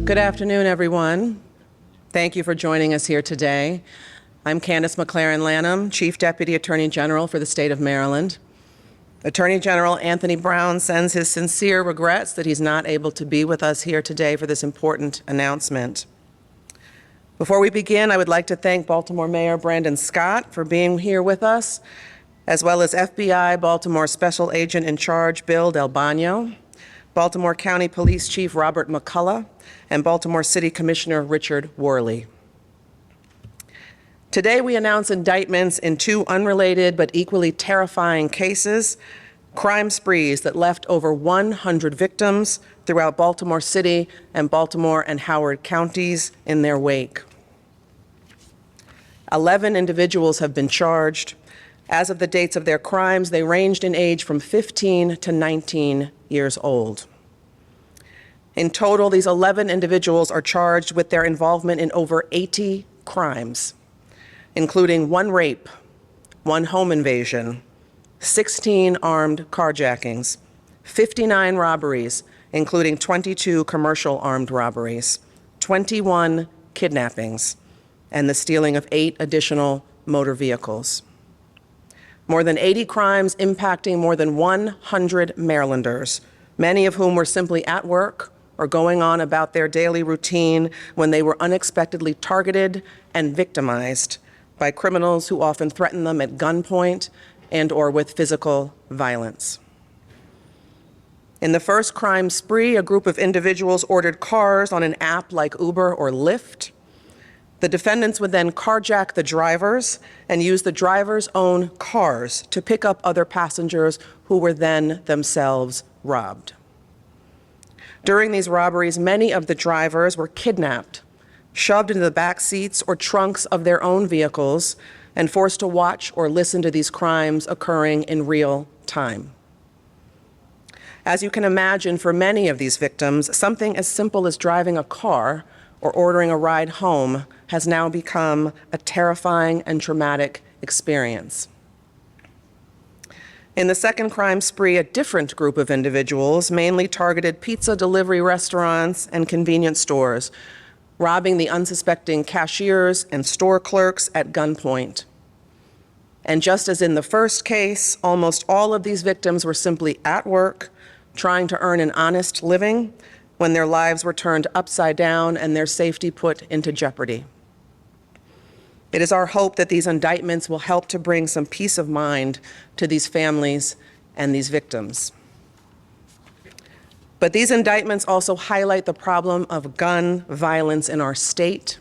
Good afternoon, everyone. Thank you for joining us here today. I'm Candace McLaren Lanham, Chief Deputy Attorney General for the state of Maryland. Attorney General Anthony Brown sends his sincere regrets that he's not able to be with us here today for this important announcement. Before we begin, I would like to thank Baltimore Mayor Brandon Scott for being here with us, as well as FBI Baltimore Special Agent in Charge Bill DelBagno, Baltimore County Police Chief Robert McCullough, and Baltimore City Commissioner Richard Worley. Today we announce indictments in two unrelated but equally terrifying cases, crime sprees that left over 100 victims throughout Baltimore City and Baltimore and Howard counties in their wake. 11 individuals have been charged. As of the dates of their crimes, they ranged in age from 15 to 19 years old. In total, these 11 individuals are charged with their involvement in over 80 crimes, including 1 rape, 1 home invasion, 16 armed carjackings, 59 robberies, including 22 commercial armed robberies, 21 kidnappings, and the stealing of 8 additional motor vehicles. More than 80 crimes impacting more than 100 Marylanders, many of whom were simply at work or going on about their daily routine when they were unexpectedly targeted and victimized by criminals who often threatened them at gunpoint and or with physical violence. In the first crime spree, a group of individuals ordered cars on an app like Uber or Lyft. The defendants would then carjack the drivers and use the drivers' own cars to pick up other passengers who were then themselves robbed. During these robberies, many of the drivers were kidnapped, shoved into the back seats or trunks of their own vehicles, and forced to watch or listen to these crimes occurring in real time. As you can imagine, for many of these victims, something as simple as driving a car or ordering a ride home has now become a terrifying and traumatic experience. In the second crime spree, a different group of individuals mainly targeted pizza delivery restaurants and convenience stores, robbing the unsuspecting cashiers and store clerks at gunpoint. And just as in the first case, almost all of these victims were simply at work, trying to earn an honest living, when their lives were turned upside down and their safety put into jeopardy. It is our hope that these indictments will help to bring some peace of mind to these families and these victims. But these indictments also highlight the problem of gun violence in our state.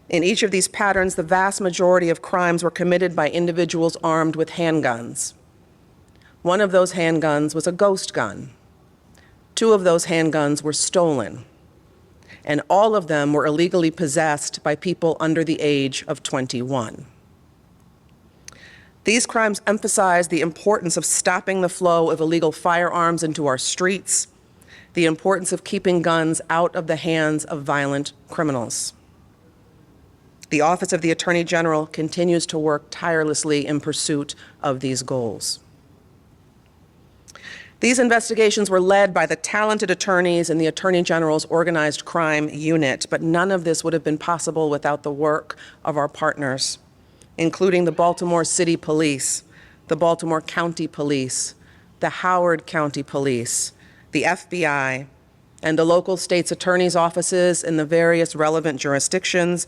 In each of these patterns, the vast majority of crimes were committed by individuals armed with handguns. One of those handguns was a ghost gun. 2 of those handguns were stolen, and all of them were illegally possessed by people under the age of 21. These crimes emphasize the importance of stopping the flow of illegal firearms into our streets, the importance of keeping guns out of the hands of violent criminals. The Office of the Attorney General continues to work tirelessly in pursuit of these goals. These investigations were led by the talented attorneys in the Attorney General's Organized Crime Unit, but none of this would have been possible without the work of our partners, including the Baltimore City Police, the Baltimore County Police, the Howard County Police, the FBI, and the local state's attorney's offices in the various relevant jurisdictions,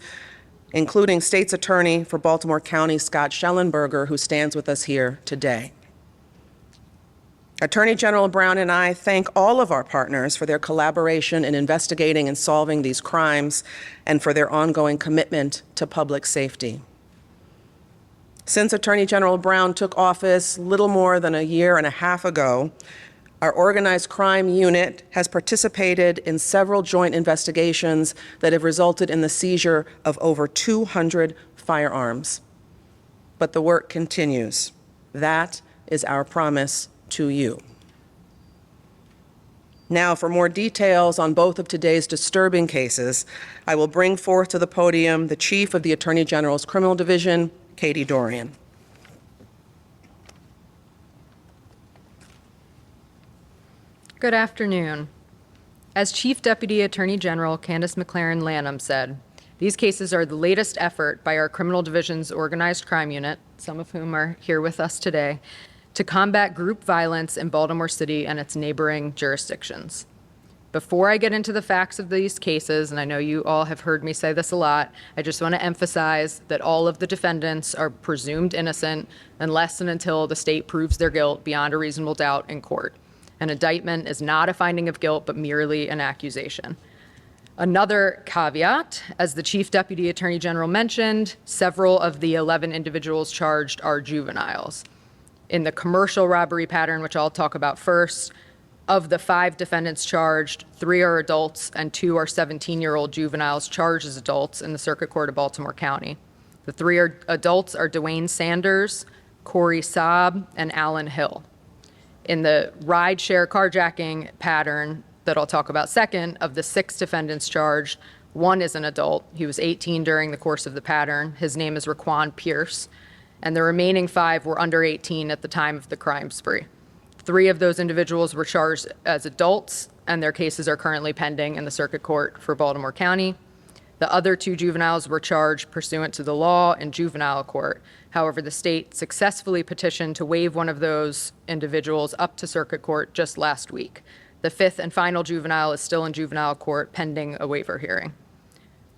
including State's Attorney for Baltimore County, Scott Schellenberger, who stands with us here today. Attorney General Brown and I thank all of our partners for their collaboration in investigating and solving these crimes and for their ongoing commitment to public safety. Since Attorney General Brown took office little more than a year and a half ago, our Organized Crime Unit has participated in several joint investigations that have resulted in the seizure of over 200 firearms. But the work continues. That is our promise to you. Now, for more details on both of today's disturbing cases, I will bring forth to the podium the Chief of the Attorney General's Criminal Division, Katie Dorian. Good afternoon. As Chief Deputy Attorney General Candace McLaren Lanham said, these cases are the latest effort by our Criminal Division's Organized Crime Unit, some of whom are here with us today, to combat group violence in Baltimore City and its neighboring jurisdictions. Before I get into the facts of these cases, and I know you all have heard me say this a lot, I just want to emphasize that all of the defendants are presumed innocent unless and until the state proves their guilt beyond a reasonable doubt in court. An indictment is not a finding of guilt, but merely an accusation. Another caveat, as the Chief Deputy Attorney General mentioned, several of the 11 individuals charged are juveniles. In the commercial robbery pattern, which I'll talk about first, of the 5 defendants charged, 3 are adults and 2 are 17-year-old juveniles charged as adults in the Circuit Court of Baltimore County. The 3 adults are Dwayne Sanders, Corey Saab, and Alan Hill. In the rideshare carjacking pattern that I'll talk about second, of the 6 defendants charged, 1 is an adult. He was 18 during the course of the pattern. His name is Raquan Pierce, and the remaining 5 were under 18 at the time of the crime spree. 3 of those individuals were charged as adults, and their cases are currently pending in the Circuit Court for Baltimore County. The other 2 juveniles were charged pursuant to the law in juvenile court. However, the state successfully petitioned to waive one of those individuals up to Circuit Court just last week. The 5th and final juvenile is still in juvenile court pending a waiver hearing.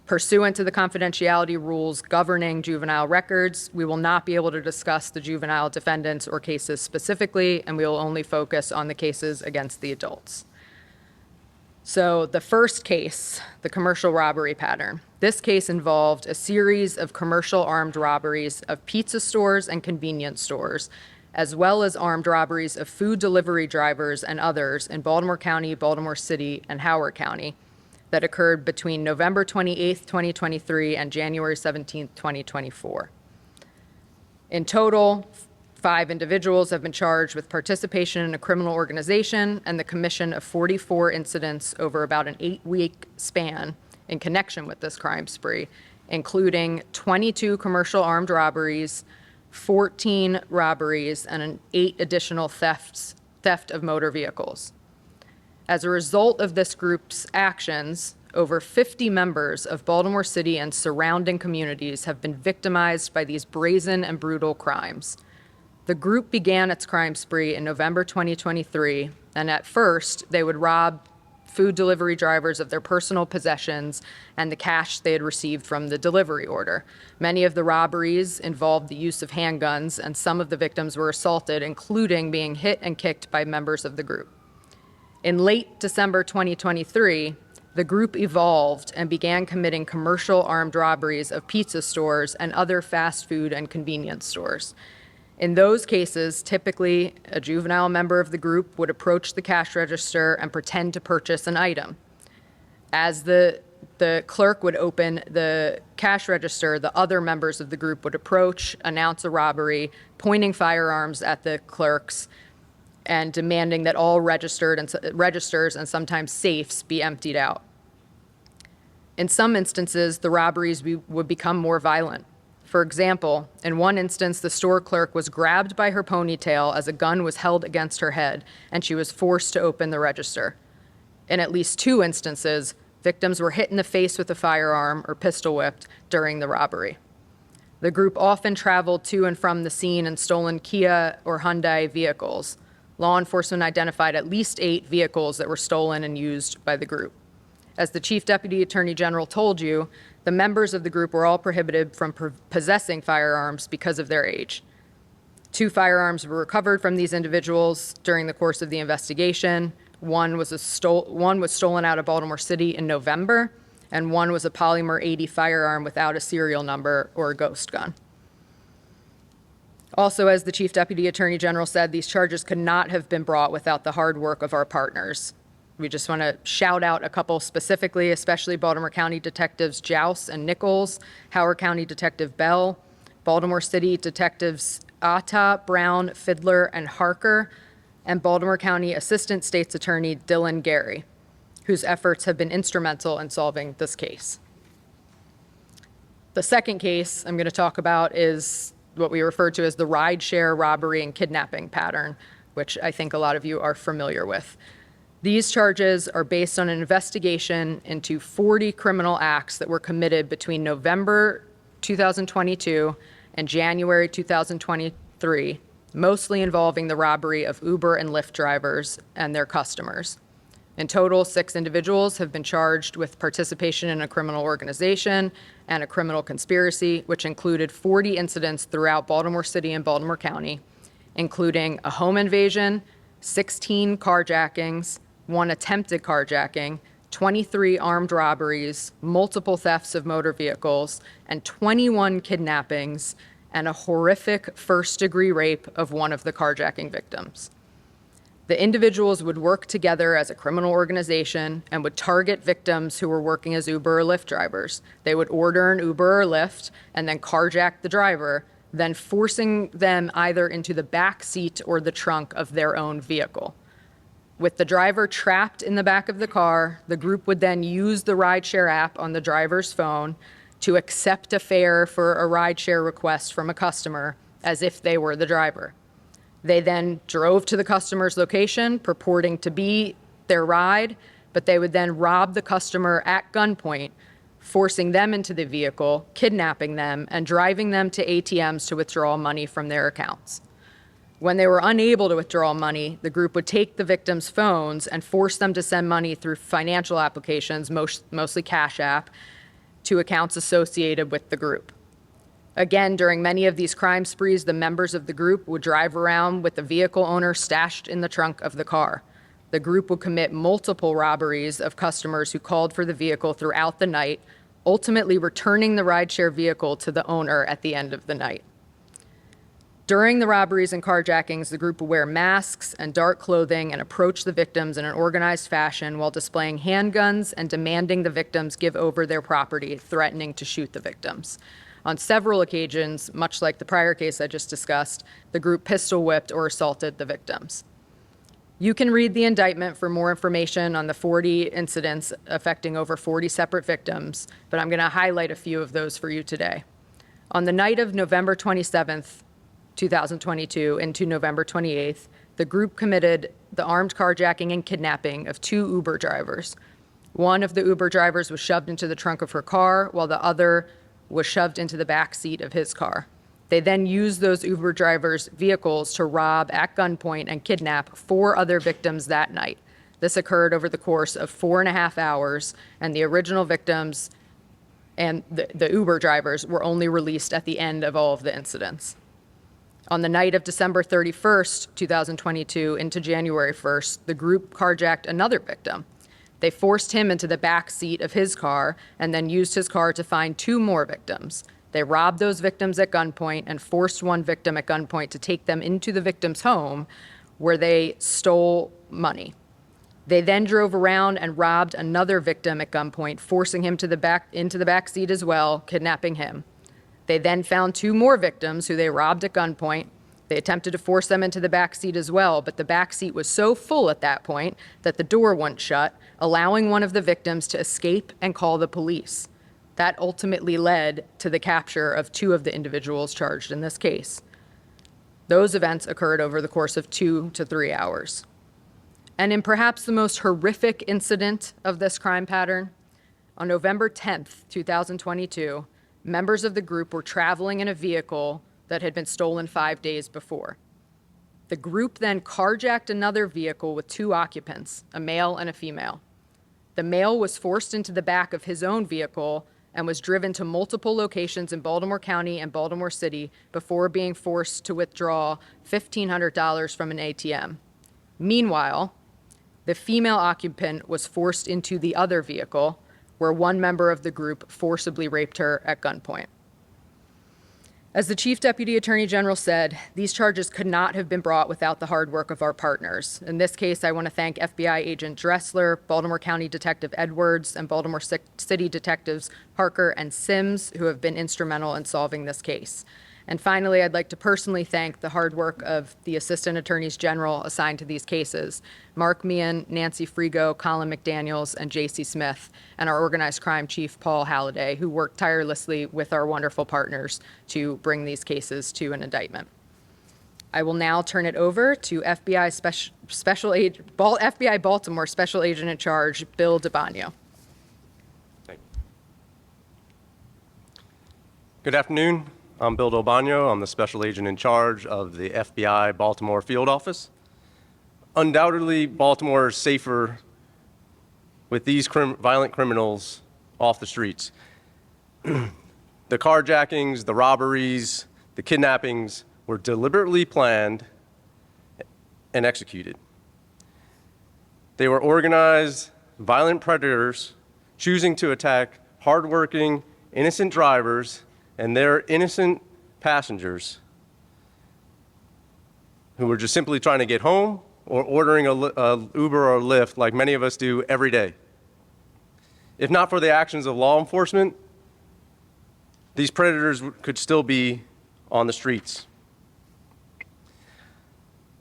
Pursuant to the confidentiality rules governing juvenile records, we will not be able to discuss the juvenile defendants or cases specifically, and we will only focus on the cases against the adults. So the first case, the commercial robbery pattern. This case involved a series of commercial armed robberies of pizza stores and convenience stores, as well as armed robberies of food delivery drivers and others in Baltimore County, Baltimore City, and Howard County that occurred between November 28th, 2023 and January 17th, 2024. In total, 5 individuals have been charged with participation in a criminal organization and the commission of 44 incidents over about an 8-week span in connection with this crime spree, including 22 commercial armed robberies, 14 robberies, and 8 additional theft of motor vehicles. As a result of this group's actions, over 50 members of Baltimore City and surrounding communities have been victimized by these brazen and brutal crimes. The group began its crime spree in November 2023, and at first, they would rob food delivery drivers of their personal possessions and the cash they had received from the delivery order. Many of the robberies involved the use of handguns, and some of the victims were assaulted, including being hit and kicked by members of the group. In late December 2023, the group evolved and began committing commercial armed robberies of pizza stores and other fast food and convenience stores. In those cases, typically, a juvenile member of the group would approach the cash register and pretend to purchase an item. As the clerk would open the cash register, the other members of the group would approach, announce a robbery, pointing firearms at the clerks, and demanding that all registers and sometimes safes be emptied out. In some instances, the robberies would become more violent. For example, in one instance, the store clerk was grabbed by her ponytail as a gun was held against her head, and she was forced to open the register. In at least 2 instances, victims were hit in the face with a firearm or pistol whipped during the robbery. The group often traveled to and from the scene in stolen Kia or Hyundai vehicles. Law enforcement identified at least 8 vehicles that were stolen and used by the group. As the Chief Deputy Attorney General told you, the members of the group were all prohibited from possessing firearms because of their age. 2 firearms were recovered from these individuals during the course of the investigation. One was stolen out of Baltimore City in November, and one was a Polymer 80 firearm without a serial number or a ghost gun. Also, as the Chief Deputy Attorney General said, these charges could not have been brought without the hard work of our partners. We just want to shout out a couple specifically, especially Baltimore County Detectives Jouse and Nichols, Howard County Detective Bell, Baltimore City Detectives Atta, Brown, Fiddler, and Harker, and Baltimore County Assistant State's Attorney Dylan Gary, whose efforts have been instrumental in solving this case. The second case I'm going to talk about is what we refer to as the rideshare robbery and kidnapping pattern, which I think a lot of you are familiar with. These charges are based on an investigation into 40 criminal acts that were committed between November 2022 and January 2023, mostly involving the robbery of Uber and Lyft drivers and their customers. In total, 6 individuals have been charged with participation in a criminal organization and a criminal conspiracy, which included 40 incidents throughout Baltimore City and Baltimore County, including a home invasion, 16 carjackings, 1 attempted carjacking, 23 armed robberies, multiple thefts of motor vehicles, and 21 kidnappings, and a horrific first-degree rape of one of the carjacking victims. The individuals would work together as a criminal organization and would target victims who were working as Uber or Lyft drivers. They would order an Uber or Lyft and then carjack the driver, then forcing them either into the back seat or the trunk of their own vehicle. With the driver trapped in the back of the car, the group would then use the Rideshare app on the driver's phone to accept a fare for a Rideshare request from a customer as if they were the driver. They then drove to the customer's location, purporting to be their ride, but they would then rob the customer at gunpoint, forcing them into the vehicle, kidnapping them, and driving them to ATMs to withdraw money from their accounts. When they were unable to withdraw money, the group would take the victims' phones and force them to send money through financial applications, mostly Cash App, to accounts associated with the group. Again, during many of these crime sprees, the members of the group would drive around with the vehicle owner stashed in the trunk of the car. The group would commit multiple robberies of customers who called for the vehicle throughout the night, ultimately returning the rideshare vehicle to the owner at the end of the night. During the robberies and carjackings, the group would wear masks and dark clothing and approach the victims in an organized fashion while displaying handguns and demanding the victims give over their property, threatening to shoot the victims. On several occasions, much like the prior case I just discussed, the group pistol whipped or assaulted the victims. You can read the indictment for more information on the 40 incidents affecting over 40 separate victims, but I'm going to highlight a few of those for you today. On the night of November 27th, 2022 into November 28th, the group committed the armed carjacking and kidnapping of 2 Uber drivers. One of the Uber drivers was shoved into the trunk of her car, while the other was shoved into the back seat of his car. They then used those Uber drivers' vehicles to rob at gunpoint and kidnap 4 other victims that night. This occurred over the course of 4.5 hours, and the original victims and the Uber drivers were only released at the end of all of the incidents. On the night of December 31st, 2022 into January 1st, the group carjacked another victim. They forced him into the back seat of his car and then used his car to find 2 more victims. They robbed those victims at gunpoint and forced one victim at gunpoint to take them into the victim's home where they stole money. They then drove around and robbed another victim at gunpoint, forcing him into the back seat as well, kidnapping him. They then found 2 more victims who they robbed at gunpoint. They attempted to force them into the back seat as well, but the back seat was so full at that point that the door wouldn't shut, allowing one of the victims to escape and call the police. That ultimately led to the capture of 2 of the individuals charged in this case. Those events occurred over the course of 2 to 3 hours. And in perhaps the most horrific incident of this crime pattern, on November 10th, 2022, members of the group were traveling in a vehicle that had been stolen 5 days before. The group then carjacked another vehicle with 2 occupants, a male and a female. The male was forced into the back of his own vehicle and was driven to multiple locations in Baltimore County and Baltimore City before being forced to withdraw $1,500 from an ATM. Meanwhile, the female occupant was forced into the other vehicle, where one member of the group forcibly raped her at gunpoint. As the Chief Deputy Attorney General said, these charges could not have been brought without the hard work of our partners. In this case, I want to thank FBI Agent Dressler, Baltimore County Detective Edwards, and Baltimore City Detectives Parker and Sims, who have been instrumental in solving this case. And finally, I'd like to personally thank the hard work of the Assistant Attorneys General assigned to these cases, Mark Meehan, Nancy Frigo, Colin McDaniels, and J.C. Smith, and our Organized Crime Chief, Paul Halliday, who worked tirelessly with our wonderful partners to bring these cases to an indictment. I will now turn it over to FBI Baltimore Special Agent in Charge, Bill DelBagno. Thank you. Good afternoon. I'm Bill DelBagno. I'm the Special Agent in charge of the FBI Baltimore Field Office. Undoubtedly, Baltimore is safer with these violent criminals off the streets. The carjackings, the robberies, the kidnappings were deliberately planned and executed. They were organized, violent predators choosing to attack hardworking, innocent drivers and their innocent passengers who were just simply trying to get home or ordering a Uber or Lyft like many of us do every day. If not for the actions of law enforcement, these predators could still be on the streets.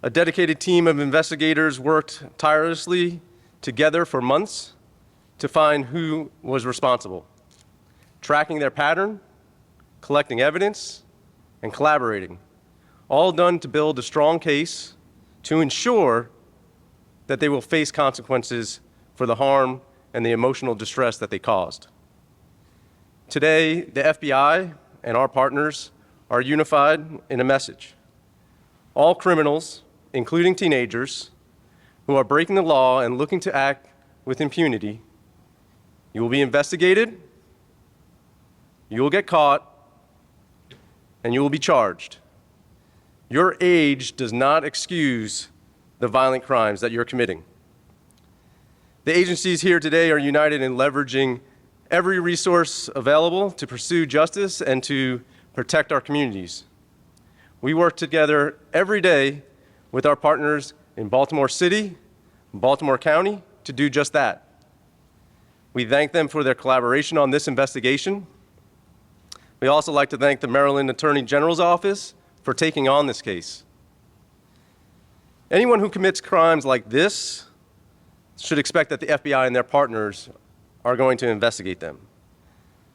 A dedicated team of investigators worked tirelessly together for months to find who was responsible, tracking their pattern, collecting evidence, and collaborating, all done to build a strong case to ensure that they will face consequences for the harm and the emotional distress that they caused. Today, the FBI and our partners are unified in a message. All criminals, including teenagers, who are breaking the law and looking to act with impunity, you will be investigated, you will get caught, and you will be charged. Your age does not excuse the violent crimes that you're committing. The agencies here today are united in leveraging every resource available to pursue justice and to protect our communities. We work together every day with our partners in Baltimore City, Baltimore County, to do just that. We thank them for their collaboration on this investigation. We also like to thank the Maryland Attorney General's Office for taking on this case. Anyone who commits crimes like this should expect that the FBI and their partners are going to investigate them.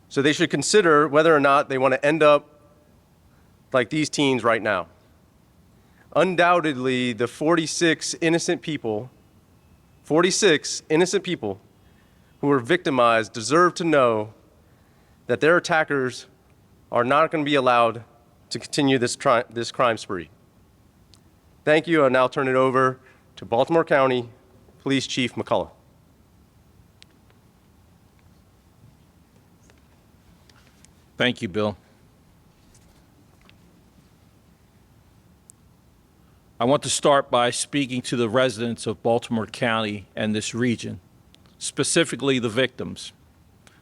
So they should consider whether or not they want to end up like these teens right now. Undoubtedly, the 46 innocent people who were victimized deserve to know that their attackers are not going to be allowed to continue this crime spree. Thank you. I'll now turn it over to Baltimore County Police Chief McCullough. Thank you, Bill. I want to start by speaking to the residents of Baltimore County and this region, specifically the victims.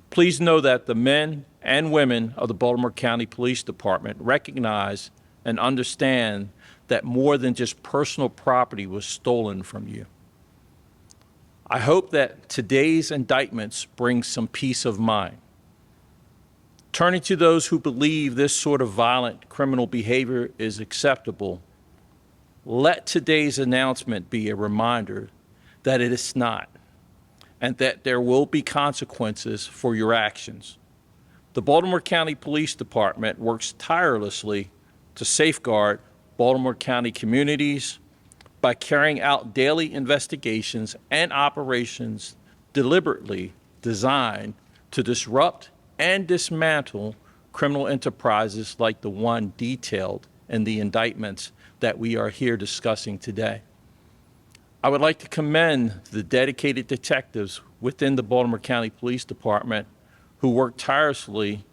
Please know that the men and women of the Baltimore County Police Department recognize and understand that more than just personal property was stolen from you. I hope that today's indictments bring some peace of mind. Turning to those who believe this sort of violent criminal behavior is acceptable, let today's announcement be a reminder that it is not, and that there will be consequences for your actions. The Baltimore County Police Department works tirelessly to safeguard Baltimore County communities by carrying out daily investigations and operations deliberately designed to disrupt and dismantle criminal enterprises like the one detailed in the indictments that we are here discussing today. I would like to commend the dedicated detectives within the Baltimore County Police Department who work tirelessly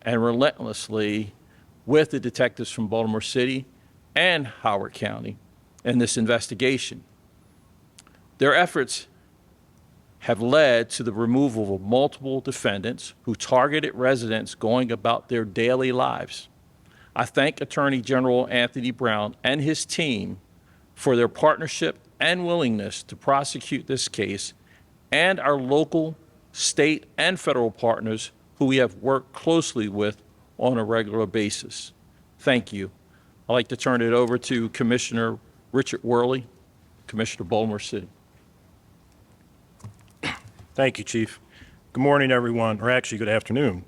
and relentlessly with the detectives from Baltimore City and Howard County in this investigation. Their efforts have led to the removal of multiple defendants who targeted residents going about their daily lives. I thank Attorney General Anthony Brown and his team for their partnership and willingness to prosecute this case, and our local, state, and federal partners who we have worked closely with on a regular basis. Thank you. I'd like to turn it over to Commissioner Richard Worley, Commissioner Baltimore City. Thank you, Chief. Good morning, everyone, or actually good afternoon.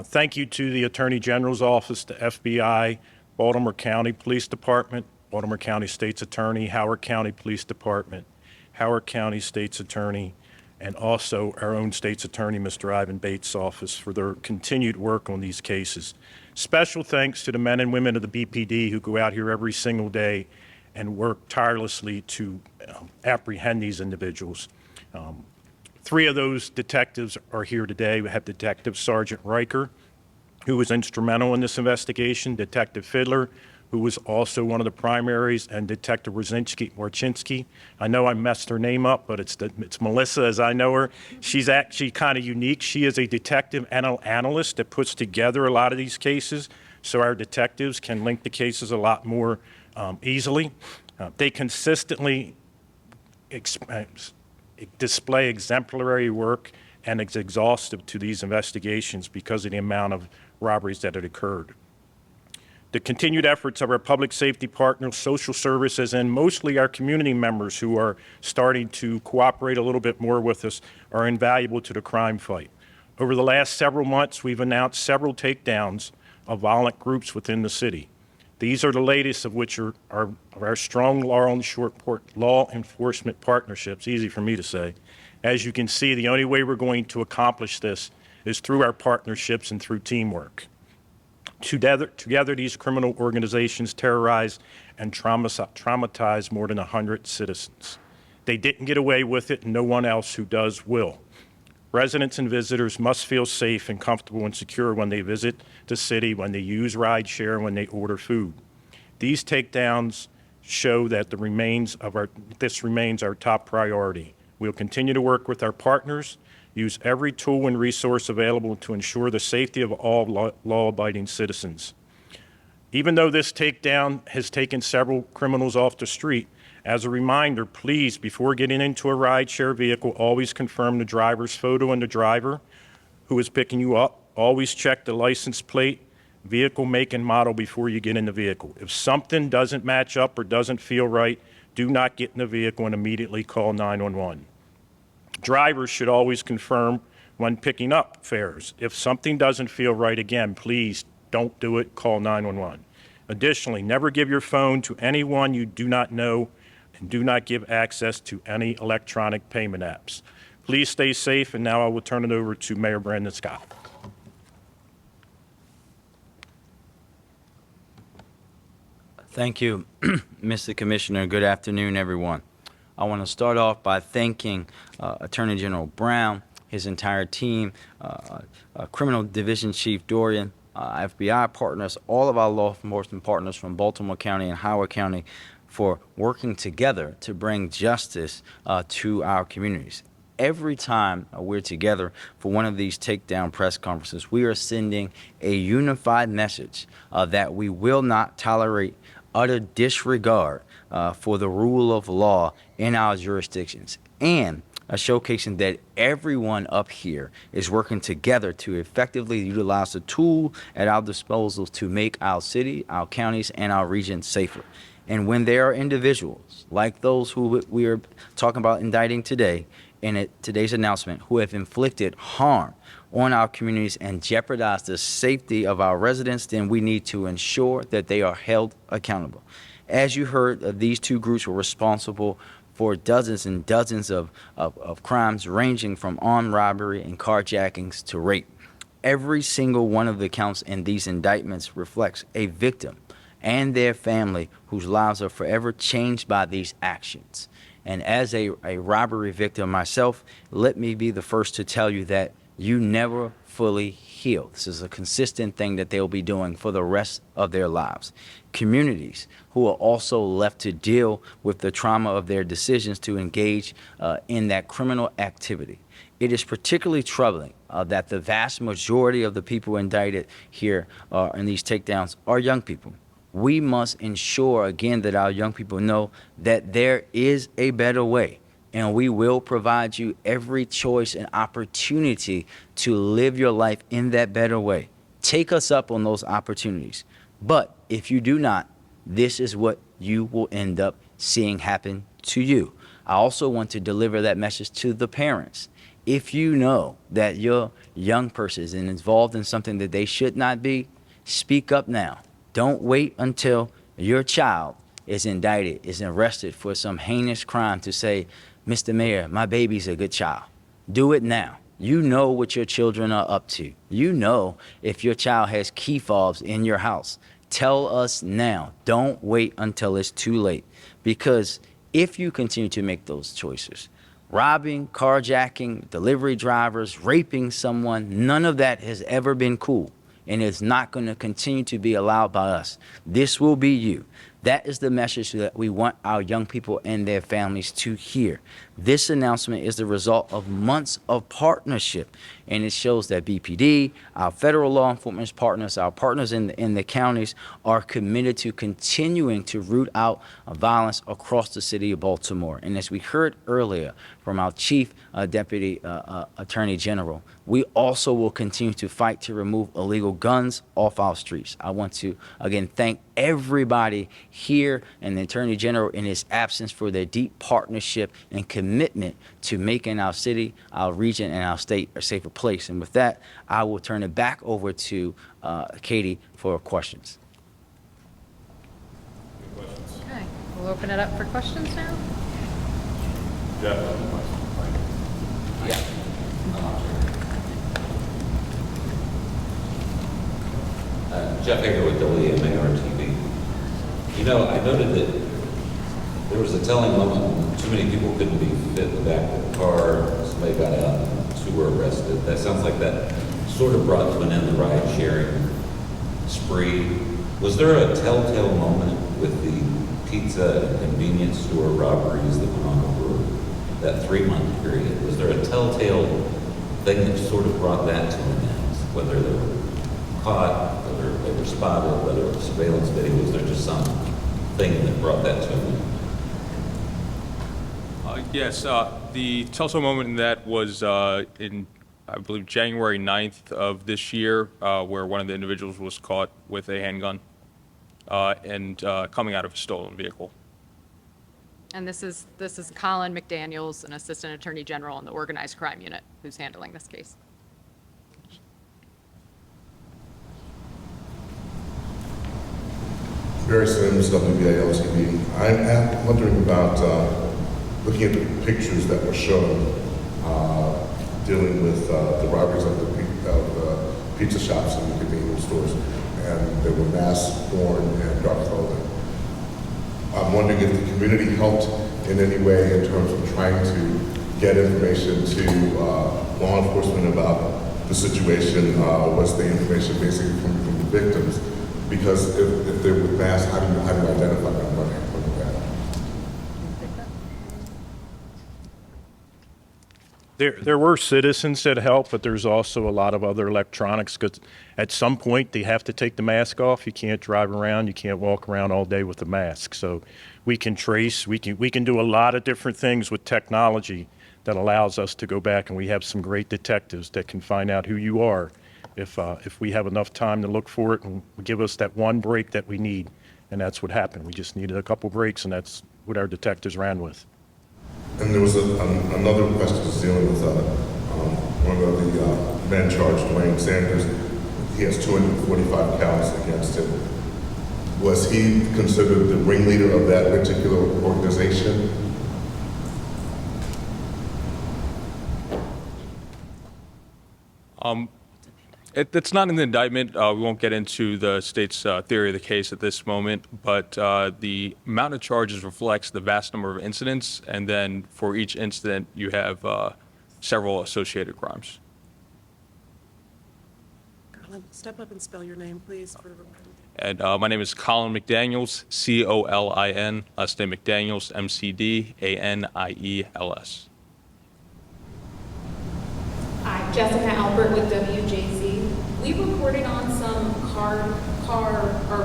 Thank you to the Attorney General's Office, the FBI, Baltimore County Police Department, Baltimore County State's Attorney, Howard County Police Department, Howard County State's Attorney, and also our own State's Attorney, Mr. Ivan Bates' office, for their continued work on these cases. Special thanks to the men and women of the BPD who go out here every single day and work tirelessly to apprehend these individuals. 3 of those detectives are here today. We have Detective Sergeant Riker, who was instrumental in this investigation, Detective Fiddler, who was also one of the primaries, and Detective Warchinski. I know I messed her name up, but it's Melissa as I know her. She's actually kind of unique. She is a detective analyst that puts together a lot of these cases, so our detectives can link the cases a lot more easily. They consistently display exemplary work, and it's exhaustive to these investigations because of the amount of robberies that had occurred. The continued efforts of our public safety partners, social services, and mostly our community members who are starting to cooperate a little bit more with us are invaluable to the crime fight. Over the last several months, we've announced several takedowns of violent groups within the city. These are the latest of which are our strong law enforcement partnerships, easy for me to say. As you can see, the only way we're going to accomplish this is through our partnerships and through teamwork. Together, these criminal organizations terrorize and traumatize more than 100 citizens. They didn't get away with it, and no one else who does will. Residents and visitors must feel safe and comfortable and secure when they visit the city, when they use Rideshare, and when they order food. These takedowns show that this remains our top priority. We'll continue to work with our partners, use every tool and resource available to ensure the safety of all law-abiding citizens. Even though this takedown has taken several criminals off the street, as a reminder, please, before getting into a rideshare vehicle, always confirm the driver's photo and the driver who is picking you up. Always check the license plate, vehicle make and model before you get in the vehicle. If something doesn't match up or doesn't feel right, do not get in the vehicle and immediately call 911. Drivers should always confirm when picking up fares. If something doesn't feel right, again, please don't do it, call 911. Additionally, never give your phone to anyone you do not know, and do not give access to any electronic payment apps. Please stay safe, and now I will turn it over to Mayor Brandon Scott. Thank you, Mr. Commissioner. Good afternoon, everyone. I want to start off by thanking Attorney General Brown, his entire team, Criminal Division Chief Dorian, FBI partners, all of our law enforcement partners from Baltimore County and Howard County for working together to bring justice to our communities. Every time we're together for one of these takedown press conferences, we are sending a unified message that we will not tolerate utter disregard for the rule of law in our jurisdictions, and showcasing that everyone up here is working together to effectively utilize the tool at our disposal to make our city, our counties, and our region safer. And when there are individuals like those who we are talking about indicting today in today's announcement who have inflicted harm on our communities and jeopardized the safety of our residents, then we need to ensure that they are held accountable. As you heard, these two groups were responsible for dozens and dozens of crimes ranging from armed robbery and carjackings to rape. Every single one of the counts in these indictments reflects a victim and their family whose lives are forever changed by these actions. And as a robbery victim myself, let me be the first to tell you that you never fully heal. This is a consistent thing that they'll be doing for the rest of their lives. Communities who are also left to deal with the trauma of their decisions to engage in that criminal activity. It is particularly troubling that the vast majority of the people indicted here in these takedowns are young people. We must ensure, again, that our young people know that there is a better way, and we will provide you every choice and opportunity to live your life in that better way. Take us up on those opportunities. But if you do not, this is what you will end up seeing happen to you. I also want to deliver that message to the parents. If you know that your young person is involved in something that they should not be, speak up now. Don't wait until your child is indicted, is arrested for some heinous crime to say, Mr. Mayor, my baby's a good child. Do it now. You know what your children are up to. You know if your child has key fobs in your house. Tell us now. Don't wait until it's too late. Because if you continue to make those choices, robbing, carjacking, delivery drivers, raping someone, none of that has ever been cool. And it's not going to continue to be allowed by us. This will be you. That is the message that we want our young people and their families to hear. This announcement is the result of months of partnership, and it shows that BPD, our federal law enforcement partners, our partners in the counties are committed to continuing to root out violence across the city of Baltimore. And as we heard earlier from our Chief Deputy Attorney General, we also will continue to fight to remove illegal guns off our streets. I want to, again, thank everybody here and the Attorney General in his absence for their deep partnership and commitment to making our city, our region, and our state a safer place. And with that, I will turn it back over to Katie for questions. Okay, we'll open it up for questions now. Jeff Hager with WMAR-TV. You know, I noted that there was a telling moment when too many people couldn't be fit in the back of the car. Somebody got out and two were arrested. That sounds like that sort of brought to an end the ride-sharing spree. Was there a telltale moment with the pizza and convenience store robberies that went on over that 3-month period? Was there a telltale thing that sort of brought that to an end? Whether they were caught, whether they were spotted, whether it was surveillance video, was there just some thing that brought that to an end? Yes, the telltale moment in that was in, I believe, January 9th of this year, where one of the individuals was caught with a handgun and coming out of a stolen vehicle. And this is Colin McDaniels, an Assistant Attorney General in the Organized Crime Unit, who's handling this case. Barry Sims, WBAL-TV. I'm wondering about looking at the pictures that were shown dealing with the robberies of the pizza shops and the convenience stores, and there were masks worn and dark clothing. I'm wondering if the community helped in any way in terms of trying to get information to law enforcement about the situation. Was the information basically coming from the victims? Because if they're with masks, how do you identify them when they're There were citizens that helped, but there's also a lot of other electronics, because at some point they have to take the mask off. You can't drive around, you can't walk around all day with a mask. So we can trace, we can do a lot of different things with technology that allows us to go back, and we have some great detectives that can find out who you are if we have enough time to look for it and give us that one break that we need. And that's what happened. We just needed a couple breaks, and that's what our detectives ran with. And there was another question dealing with one of the men charged, Dwayne Sanders. He has 245 counts against him. Was he considered the ringleader of that particular organization? It's not in the indictment. We won't get into the state's theory of the case at this moment, but the amount of charges reflects the vast number of incidents, and then for each incident, you have several associated crimes. Colin, step up and spell your name, please. And my name is Colin McDaniels, C-O-L-I-N, last name McDaniels, M-C-D-A-N-I-E-L-S. Hi, Jessica Albert with WJZ. We reported on some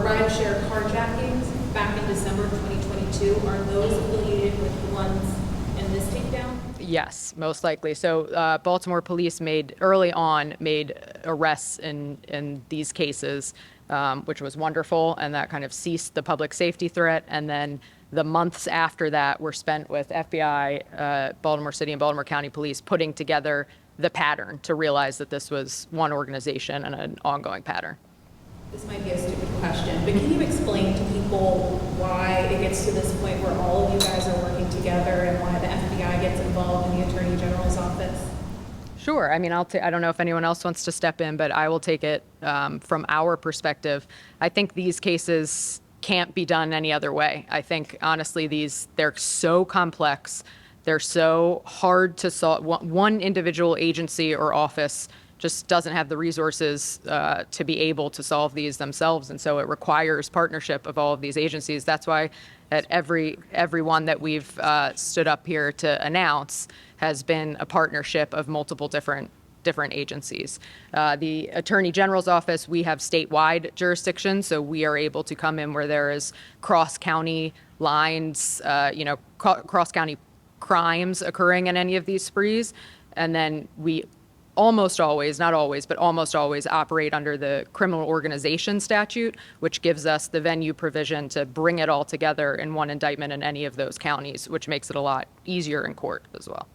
rideshare carjackings back in December 2022. Are those affiliated with the ones in this takedown? Yes, most likely. So Baltimore police early on made arrests in these cases, which was wonderful, and that kind of ceased the public safety threat. And then the months after that were spent with FBI, Baltimore City and Baltimore County Police putting together the pattern to realize that this was one organization and an ongoing pattern. This might be a stupid question, but can you explain to people why it gets this point where all of you guys are working together and why the FBI gets involved in the Attorney General's office? Sure. I mean, I don't know if anyone else wants to step in, but I will take it from our perspective. I think these cases can't be done any other way. I think, honestly, they're so complex. They're so hard to solve. One individual agency or office just doesn't have the resources to be able to solve these themselves. And so it requires partnership of all of these agencies. That's why at every one that we've stood up here to announce has been a partnership of multiple different agencies. The Attorney General's office, we have statewide jurisdiction, so we are able to come in where there is cross-county lines, cross-county crimes occurring in any of these sprees. And then we almost always, not always, but almost always operate under the criminal organization statute, which gives us the venue provision to bring it all together in one indictment in any of those counties, which makes it a lot easier in court as well.